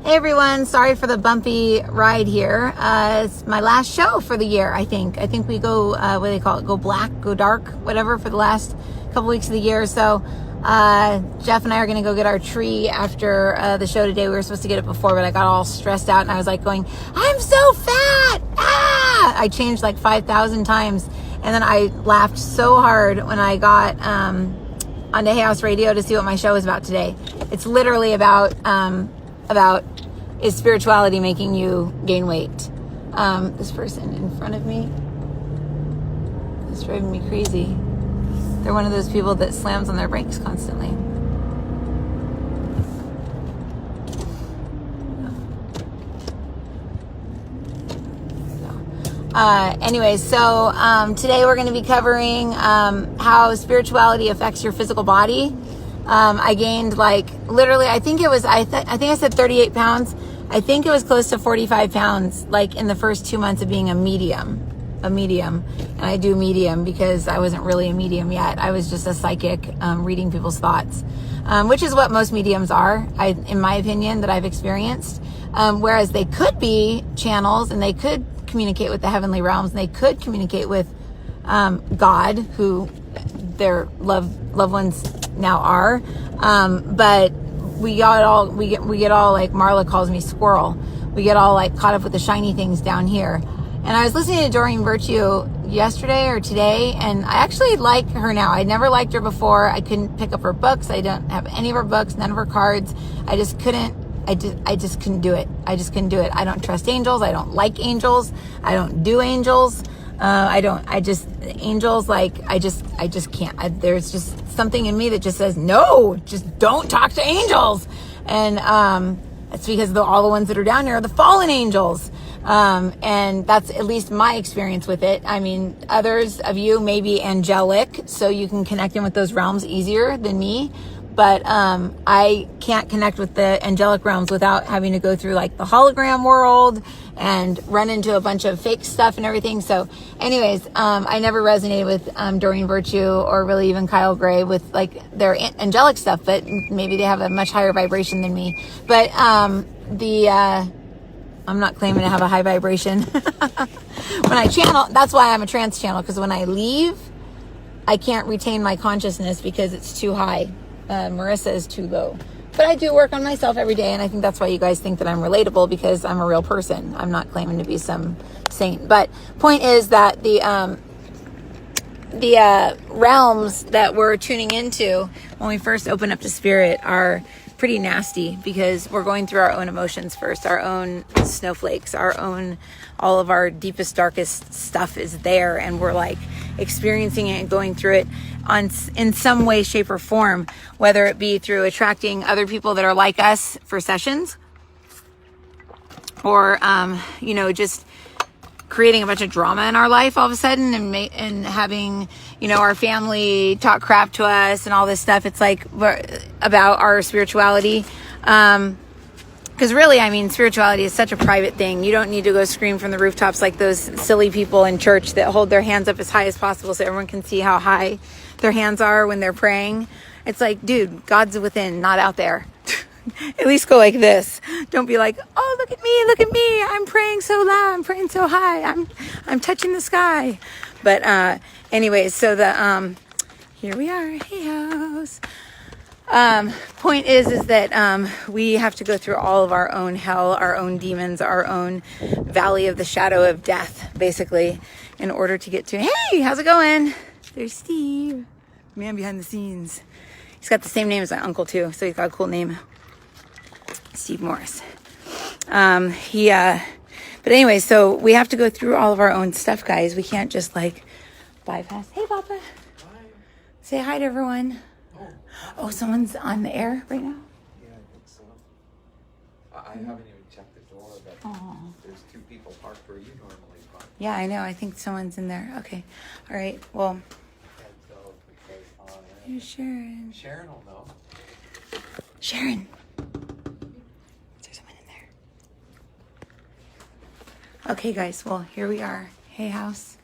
Hey everyone, sorry for the bumpy ride here. It's my last show for the year, I think. I think we go, what do they call it? Go black, go dark, whatever, for the last couple weeks of the year. So Jeff and I are going to go get our tree after the show today. We were supposed to get it before, but I got all stressed out and I was like going, I'm so fat! Ah! I changed like 5,000 times. And then I laughed so hard when I got onto Hay House Radio to see what my show is about today. It's literally about is spirituality making you gain weight? This person in front of me is driving me crazy. They're one of those people that slams on their brakes constantly. Anyway, so today we're going to be covering how spirituality affects your physical body. I gained like literally, I think I said 38 pounds. I think it was close to 45 pounds, like in the first 2 months of being a medium. And I do medium because I wasn't really a medium yet. I was just a psychic, reading people's thoughts, which is what most mediums are, in my opinion, that I've experienced. Whereas they could be channels and they could communicate with the heavenly realms and they could communicate with, God, who their loved ones now are. But we get all like Marla calls me squirrel. We get all like caught up with the shiny things down here. And I was listening to Doreen Virtue yesterday or today, and I actually like her now. I never liked her before. I couldn't pick up her books. I don't have any of her books, none of her cards. I just couldn't do it. I just couldn't do it. I don't trust angels. I don't like angels. I don't do angels. Angels, like, I just can't. There's just something in me that just says, no, just don't talk to angels. And, it's because all the ones that are down here are the fallen angels. And that's at least my experience with it. I mean, others of you may be angelic, so you can connect in with those realms easier than me. But I can't connect with the angelic realms without having to go through like the hologram world and run into a bunch of fake stuff and everything. So anyways, I never resonated with Doreen Virtue or really even Kyle Gray with like their angelic stuff, but maybe they have a much higher vibration than me. But I'm not claiming to have a high vibration. When I channel, that's why I'm a trance channel, because when I leave, I can't retain my consciousness because it's too high. Marissa is too low. But I do work on myself every day, and I think that's why you guys think that I'm relatable, because I'm a real person. I'm not claiming to be some saint. But point is that the realms that we're tuning into when we first open up to spirit are pretty nasty, because we're going through our own emotions first, our own snowflakes, all of our deepest, darkest stuff is there, and we're like experiencing it and going through it in some way, shape, or form, whether it be through attracting other people that are like us for sessions, or just creating a bunch of drama in our life all of a sudden, and having our family talk crap to us and all this stuff. It's like about our spirituality, because really, I mean, spirituality is such a private thing. You don't need to go scream from the rooftops like those silly people in church that hold their hands up as high as possible so everyone can see how high their hands are when they're praying. It's like, dude, God's within, not out there. At least go like this. Don't be like, oh, look at me. I'm praying so loud. I'm praying so high. I'm touching the sky. But anyways, so here we are, Hay House. Point is that we have to go through all of our own hell, our own demons, our own valley of the shadow of death, basically, in order to get to, hey, how's it going? There's Steve, man behind the scenes. He's got the same name as my uncle too, so he's got a cool name, Steve Morris. But anyway, so we have to go through all of our own stuff, guys. We can't just like bypass. Hey, Papa. Hi. Say hi to everyone. Oh, someone's on the air right now? Yeah, I think so. I haven't even checked the door, but there's two people parked where you normally park. Yeah, I know. I think someone's in there. Okay. All right. Well, here's Sharon. Sharon will know. Sharon. Is there someone in there? Okay, guys. Well, here we are. Hay House.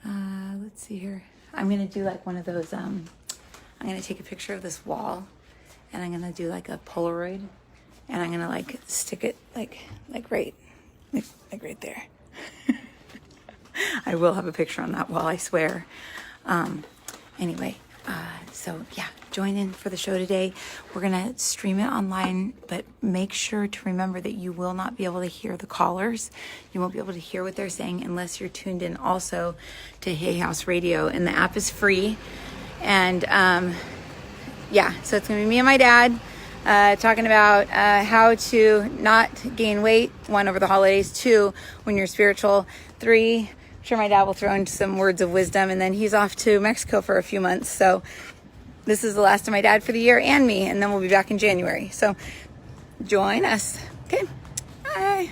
Let's see here. I'm going to do like one of those, I'm going to take a picture of this wall, and I'm going to do like a Polaroid, And I'm gonna like stick it like right there. I will have a picture on that wall, I swear. Anyway, so yeah, join in for the show today. We're gonna stream it online, but make sure to remember that you will not be able to hear the callers. You won't be able to hear what they're saying unless you're tuned in also to Hay House Radio, and the app is free. And yeah, so it's gonna be me and my dad talking about how to not gain weight, 1, over the holidays, 2, when you're spiritual, 3, I'm sure my dad will throw in some words of wisdom, and then he's off to Mexico for a few months. So this is the last of my dad for the year and me, and then we'll be back in January. So join us. Okay. Bye.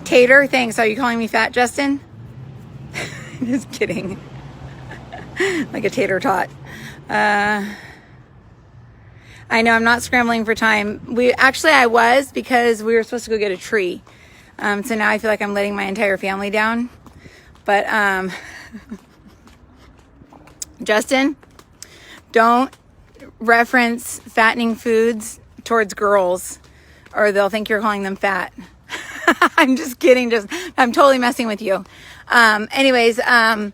Tater, thanks. Are you calling me fat, Justin? Just kidding. Like a tater tot. I know I'm not scrambling for time. I was, because we were supposed to go get a tree. So now I feel like I'm letting my entire family down. But Justin, don't reference fattening foods towards girls, or they'll think you're calling them fat. I'm just kidding. I'm totally messing with you. Anyways, I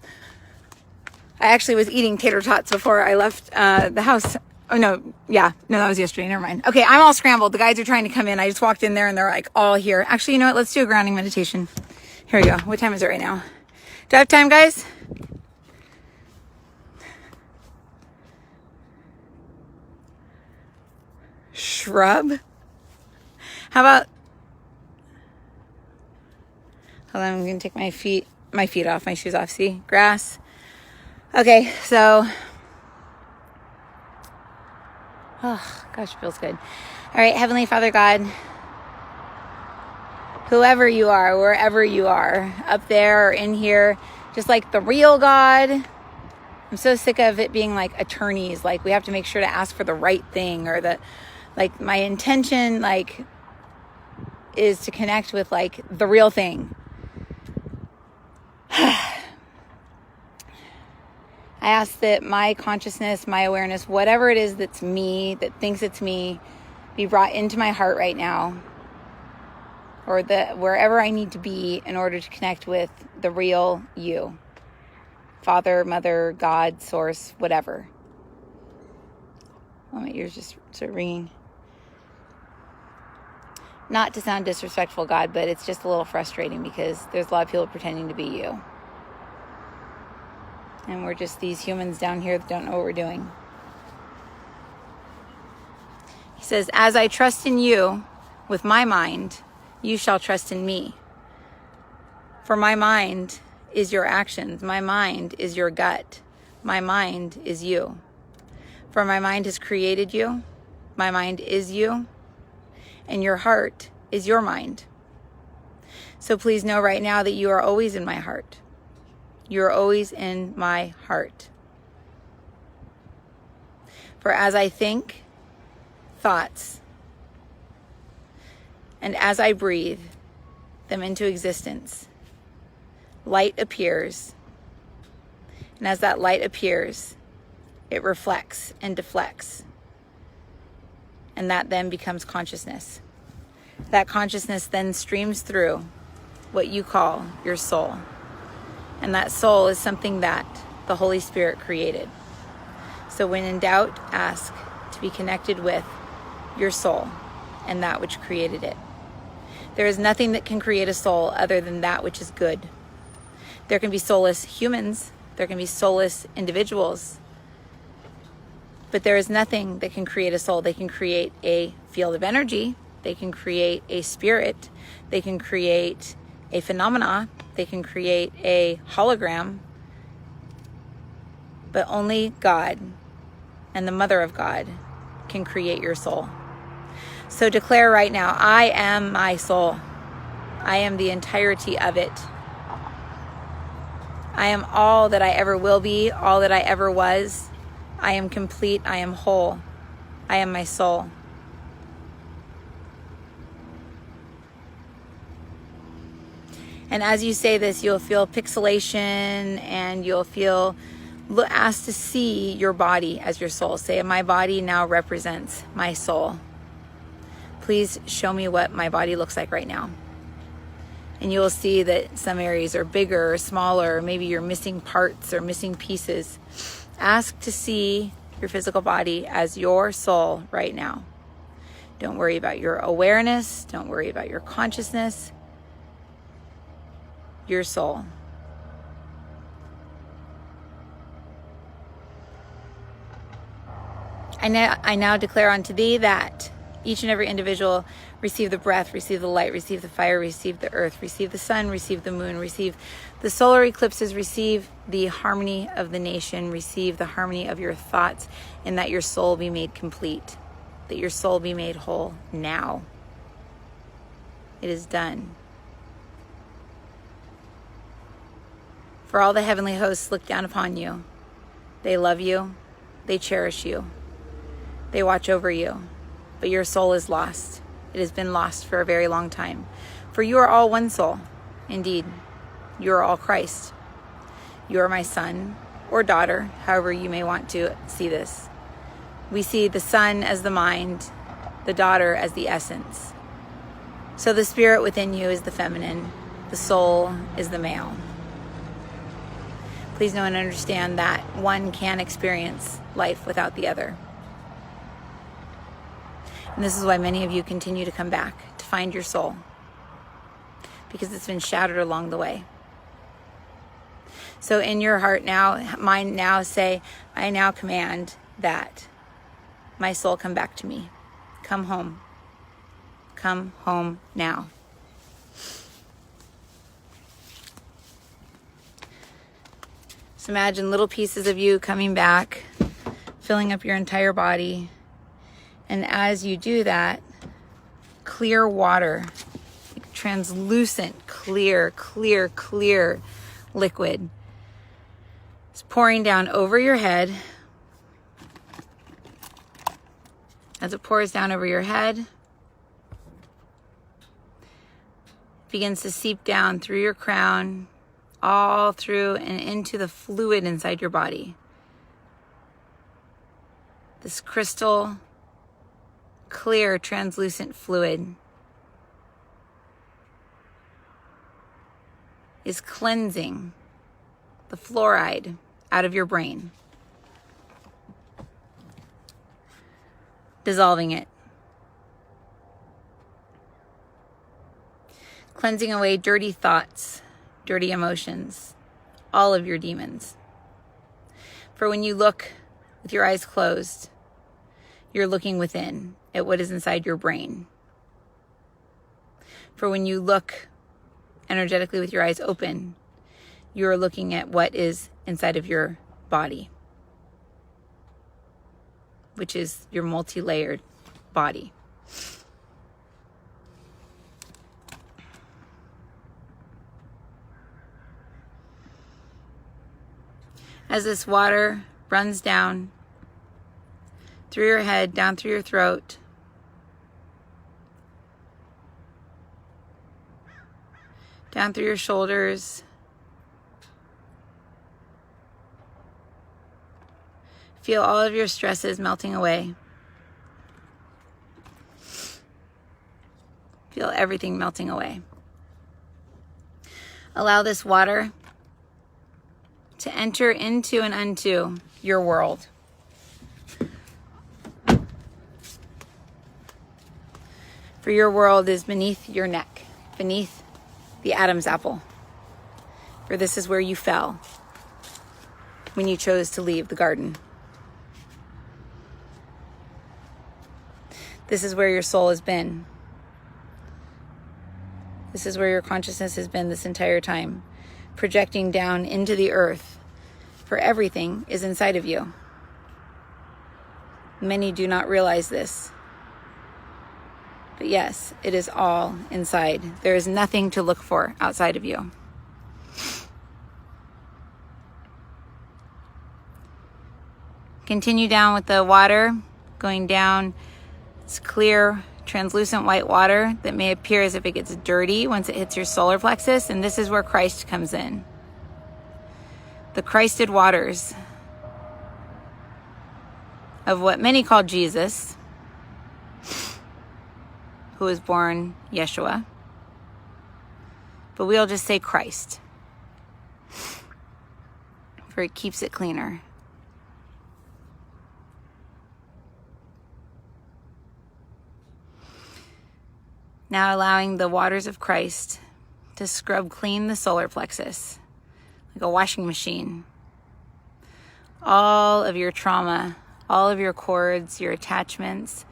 actually was eating tater tots before I left the house. Oh, no. Yeah. No, that was yesterday. Never mind. Okay. I'm all scrambled. The guys are trying to come in. I just walked in there and they're like all here. Actually, you know what? Let's do a grounding meditation. Here we go. What time is it right now? Do I have time, guys? Shrub? How about... Hold on. I'm going to take my feet off, my shoes off. See? Grass. Okay. So... Oh, gosh, feels good. All right, Heavenly Father God, whoever you are, wherever you are, up there or in here, just like the real God, I'm so sick of it being like attorneys, like we have to make sure to ask for the right thing, or like my intention, like, is to connect with like the real thing. I ask that my consciousness, my awareness, whatever it is that's me, that thinks it's me, be brought into my heart right now, or wherever I need to be in order to connect with the real you. Father, Mother, God, Source, whatever. Oh, my ears just start ringing. Not to sound disrespectful, God, but it's just a little frustrating because there's a lot of people pretending to be you. And we're just these humans down here that don't know what we're doing. He says, as I trust in you with my mind, you shall trust in me. For my mind is your actions. My mind is your gut. My mind is you. For my mind has created you. My mind is you. And your heart is your mind. So please know right now that you are always in my heart. You are always in my heart. For as I think thoughts, and as I breathe them into existence, light appears. And as that light appears, it reflects and deflects. And that then becomes consciousness. That consciousness then streams through what you call your soul. And that soul is something that the Holy Spirit created. So when in doubt, ask to be connected with your soul and that which created it. There is nothing that can create a soul other than that which is good. There can be soulless humans. There can be soulless individuals. But there is nothing that can create a soul. They can create a field of energy. They can create a spirit. They can create a phenomena. They can create a hologram. But only God and the Mother of God can create your soul. So declare right now, I am my soul. I am the entirety of it. I am all that I ever will be, all that I ever was. I am complete. I am whole. I am my soul. And as you say this, you'll feel pixelation and you'll feel Ask to see your body as your soul. Say, my body now represents my soul. Please show me what my body looks like right now. And you will see that some areas are bigger or smaller, or maybe you're missing parts or missing pieces. Ask to see your physical body as your soul right now. Don't worry about your awareness. Don't worry about your consciousness. Your soul. I now declare unto thee that each and every individual receive the breath, receive the light, receive the fire, receive the earth, receive the sun, receive the moon, receive the solar eclipses, receive the harmony of the nation, receive the harmony of your thoughts, and that your soul be made complete, that your soul be made whole now. It is done. For all the heavenly hosts look down upon you. They love you. They cherish you. They watch over you. But your soul is lost. It has been lost for a very long time. For you are all one soul. Indeed, you are all Christ. You are my son or daughter, however you may want to see this. We see the son as the mind, the daughter as the essence. So the spirit within you is the feminine. The soul is the male. Please know and understand that one can experience life without the other. And this is why many of you continue to come back to find your soul, because it's been shattered along the way. So in your heart now, mind now, say, I now command that my soul come back to me. Come home. Come home now. So imagine little pieces of you coming back, filling up your entire body. And as you do that, clear water, translucent, clear liquid is pouring down over your head. As it pours down over your head, it begins to seep down through your crown, all through and into the fluid inside your body. This crystal, clear, translucent fluid is cleansing the fluoride out of your brain, dissolving it, cleansing away dirty thoughts, dirty emotions, all of your demons. For when you look with your eyes closed, you're looking within at what is inside your brain. For when you look energetically with your eyes open, you're looking at what is inside of your body, which is your multi-layered body. As this water runs down through your head, down through your throat, down through your shoulders, feel all of your stresses melting away. Feel everything melting away. Allow this water to enter into and unto your world. For your world is beneath your neck, beneath the Adam's apple. For this is where you fell when you chose to leave the garden. This is where your soul has been. This is where your consciousness has been this entire time, projecting down into the earth, for everything is inside of you. Many do not realize this. But yes, it is all inside. There is nothing to look for outside of you. Continue down with the water, going down. It's clear, translucent white water that may appear as if it gets dirty once it hits your solar plexus, and this is where Christ comes in. The Christed waters of what many call Jesus, who was born Yeshua, but we'll just say Christ, for it keeps it cleaner. Now allowing the waters of Christ to scrub clean the solar plexus like a washing machine. All of your trauma, all of your cords, your attachments,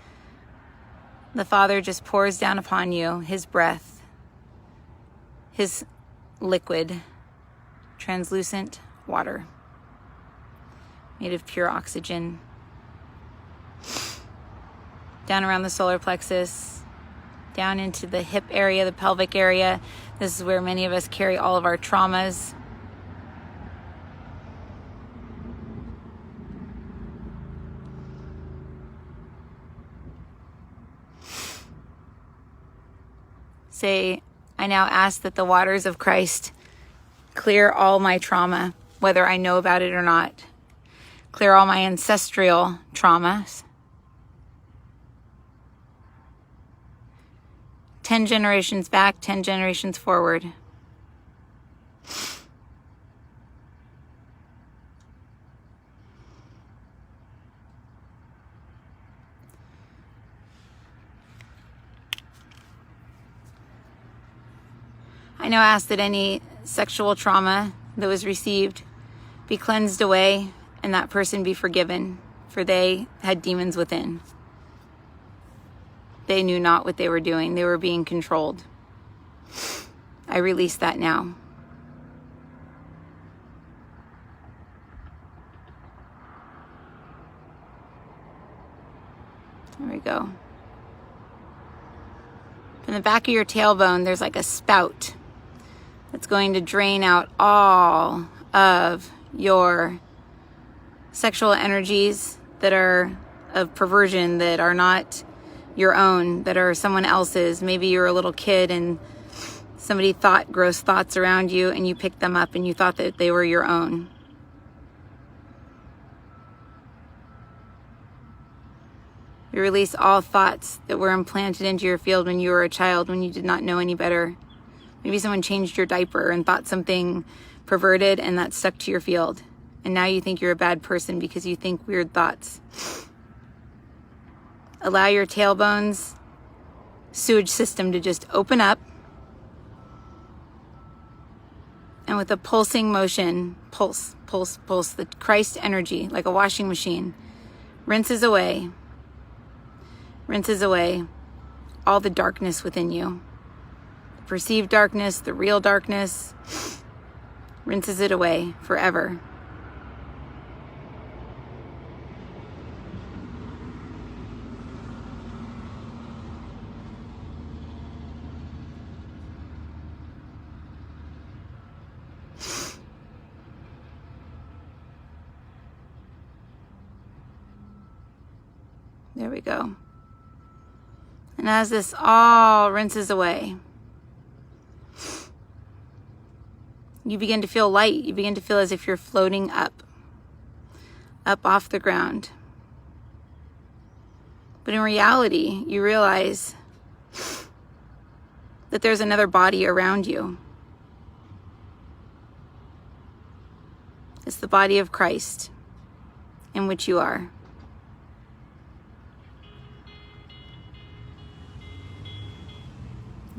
the Father just pours down upon you His breath, His liquid, translucent water made of pure oxygen. Down around the solar plexus, down into the hip area, the pelvic area. This is where many of us carry all of our traumas. Say, I now ask that the waters of Christ clear all my trauma, whether I know about it or not. Clear all my ancestral traumas. 10 generations back, 10 generations forward. I now ask that any sexual trauma that was received be cleansed away and that person be forgiven, for they had demons within. They knew not what they were doing. They were being controlled. I release that now. There we go. In the back of your tailbone, there's like a spout that's going to drain out all of your sexual energies that are of perversion, that are not your own, that are someone else's. Maybe you're a little kid and somebody thought gross thoughts around you and you picked them up and you thought that they were your own. You release all thoughts that were implanted into your field when you were a child, when you did not know any better. Maybe someone changed your diaper and thought something perverted and that stuck to your field. And now you think you're a bad person because you think weird thoughts. Allow your tailbone's sewage system to just open up. And with a pulsing motion, pulse, pulse, pulse, the Christ energy, like a washing machine, rinses away all the darkness within you. The perceived darkness, the real darkness, rinses it away forever. There we go. And as this all rinses away, you begin to feel light. You begin to feel as if you're floating up off the ground. But in reality, you realize that there's another body around you. It's the body of Christ in which you are.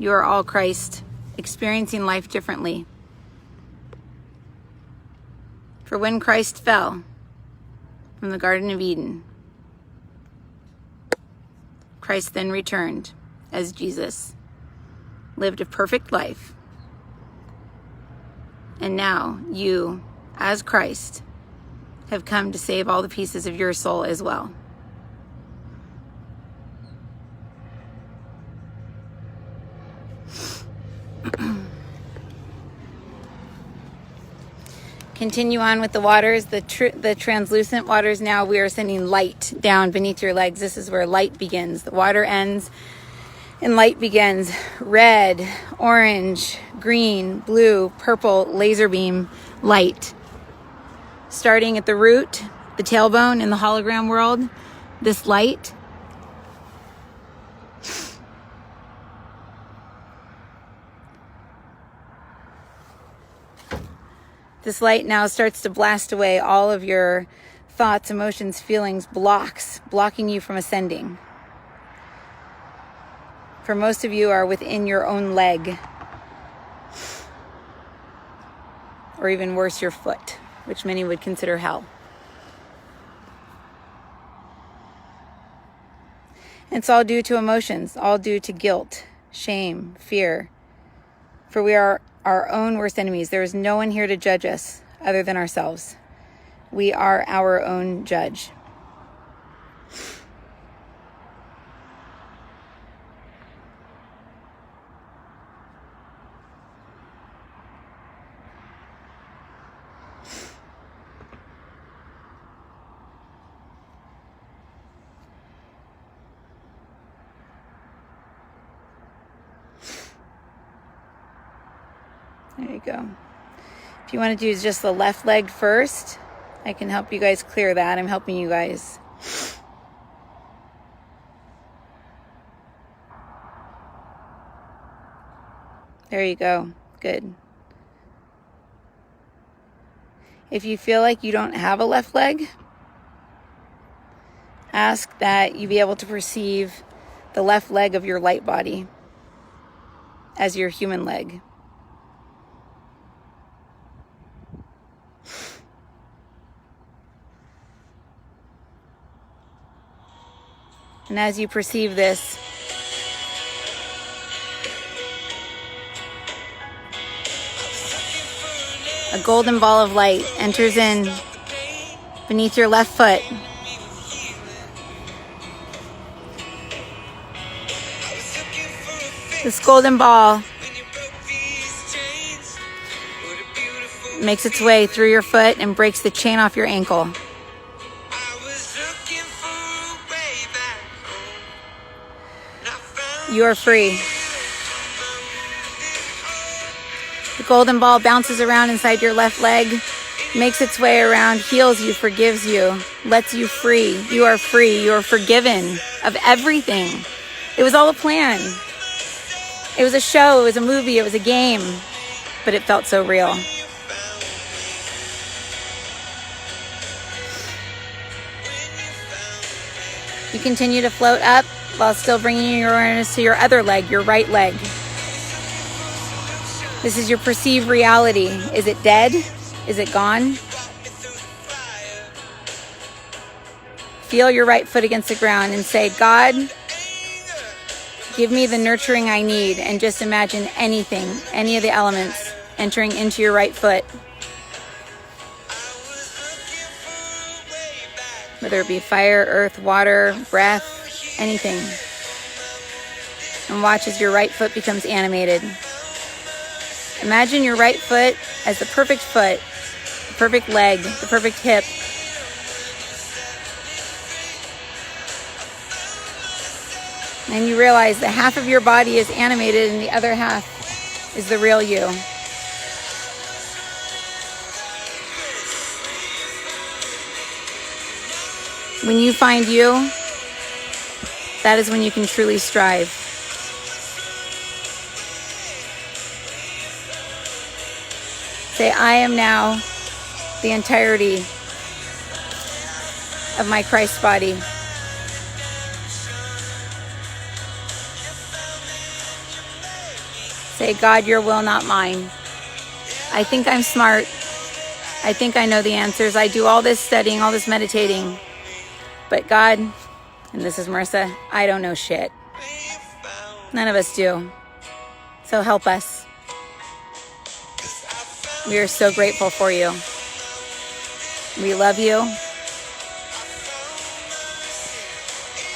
You are all Christ, experiencing life differently. For when Christ fell from the Garden of Eden, Christ then returned as Jesus, lived a perfect life. And now you, as Christ, have come to save all the pieces of your soul as well. Continue on with the waters, the translucent waters. Now we are sending light down beneath your legs. This is where light begins. The water ends and light begins. Red, orange, green, blue, purple, laser beam light. Starting at the root, the tailbone in the hologram world, This light now starts to blast away all of your thoughts, emotions, feelings, blocking you from ascending. For most of you are within your own leg, or even worse, your foot, which many would consider hell. It's all due to emotions, all due to guilt, shame, fear. For we are our own worst enemies. There is no one here to judge us other than ourselves. We are our own judge. There you go. If you want to do just the left leg first, I can help you guys clear that. I'm helping you guys. There you go. Good. If you feel like you don't have a left leg, ask that you be able to perceive the left leg of your light body as your human leg. And as you perceive this, a golden ball of light enters in beneath your left foot. This golden ball makes its way through your foot and breaks the chain off your ankle. You are free. The golden ball bounces around inside your left leg, makes its way around, heals you, forgives you, lets you free. You are free. You are forgiven of everything. It was all a plan. It was a show. It was a movie. It was a game. But it felt so real. You continue to float up while still bringing your awareness to your other leg, your right leg. This is your perceived reality. Is it dead? Is it gone? Feel your right foot against the ground and say, God, give me the nurturing I need. And just imagine anything, any of the elements entering into your right foot. Whether it be fire, earth, water, breath, anything. And watch as your right foot becomes animated. Imagine your right foot as the perfect foot, the perfect leg, the perfect hip. And you realize that half of your body is animated and the other half is the real you. When you find you, that is when you can truly strive. Say, I am now the entirety of my Christ body. Say, God, your will, not mine. I think I'm smart. I think I know the answers. I do all this studying, all this meditating. But God, and this is Marissa, I don't know shit. None of us do. So help us. We are so grateful for you. We love you.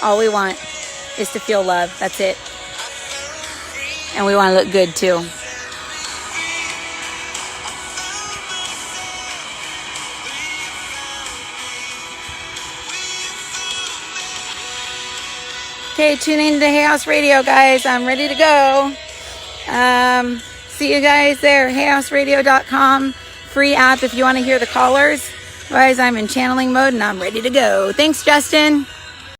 All we want is to feel love. That's it. And we want to look good too. Okay, tune in to Hay House Radio, guys. I'm ready to go. See you guys there. HayHouseRadio.com. Free app if you want to hear the callers. Otherwise, I'm in channeling mode and I'm ready to go. Thanks, Justin.